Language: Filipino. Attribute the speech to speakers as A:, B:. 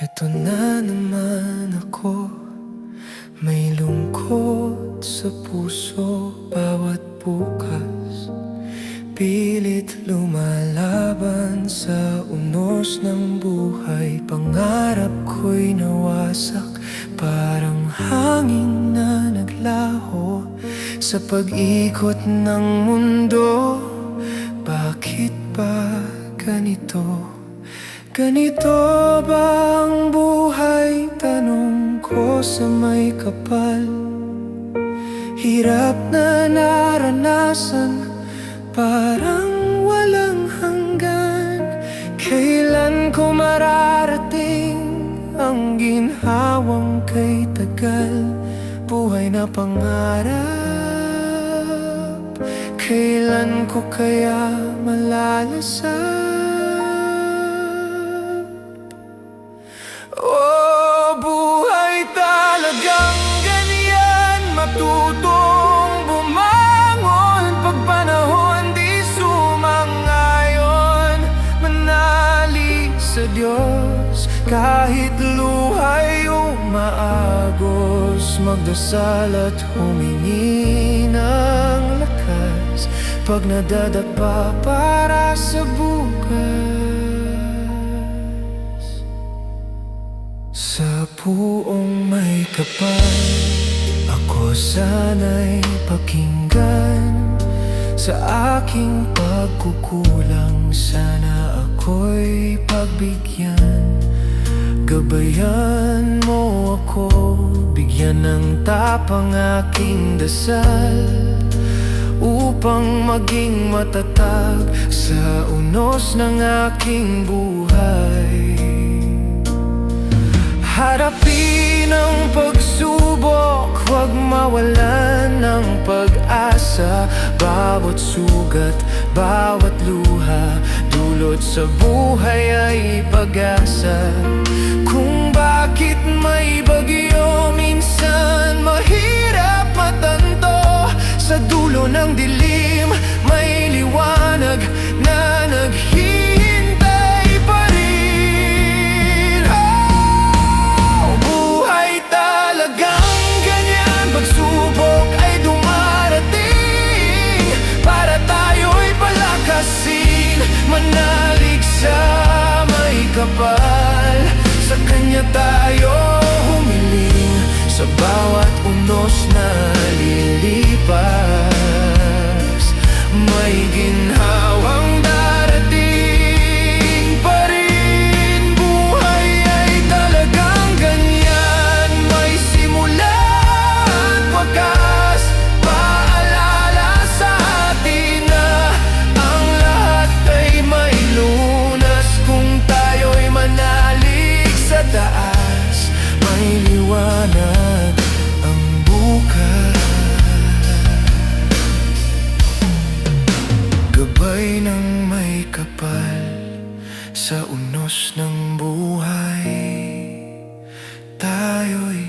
A: Eto na naman ako, may lungkot sa puso bawat bukas. Pilit lumalaban sa unos ng buhay. Pangarap ko'y nawasak, parang hangin na naglaho sa pag-ikot ng mundo. Bakit ba ganito? Ganito ba ang buhay? Tanong ko sa may kapal. Hirap na naranasan, parang walang hanggan. Kailan ko mararating ang ginhawang kay tagal? Buhay na pangarap, kailan ko kaya malalasan? Oh, buhay talagang ganyan, matutong bumangon pag panahon di sumangayon. Manali sa Diyos kahit luha'y umaagos, magdasal at humingi ng lakas pag nadadapa para sa bukas. Sa puong may kapal, ako sana'y pakinggan. Sa aking pagkukulang, sana ako'y pagbigyan. Gabayan mo ako, bigyan ng tapang aking dasal, upang maging matatag sa unos ng aking buhay. Harapin ang pagsubok, huwag mawalan ng pag-asa. Bawat sugat, bawat luha, dulot sa buhay ay pag-asa. Kung bakit may bagyo, minsan mahirap matanto. Sa dulo ng dilim, may liwanag na naghihintay pa rin. Oh, buhay talagang ganyan, pagsubok ay dumarating para tayo'y palakasin. Manalig sa may kapal, sa Kanya tayo humiling. Sa bawat unos na lilipas, may ginhawang darating pa rin. Buhay ay talagang ganyan, may simula at wakas. Paalala sa atin na ang lahat ay may lunas. Kung tayo'y manalig sa taas, may liwanag ang bukas. Gabay ng may kapal sa unos ng buhay, tayo'y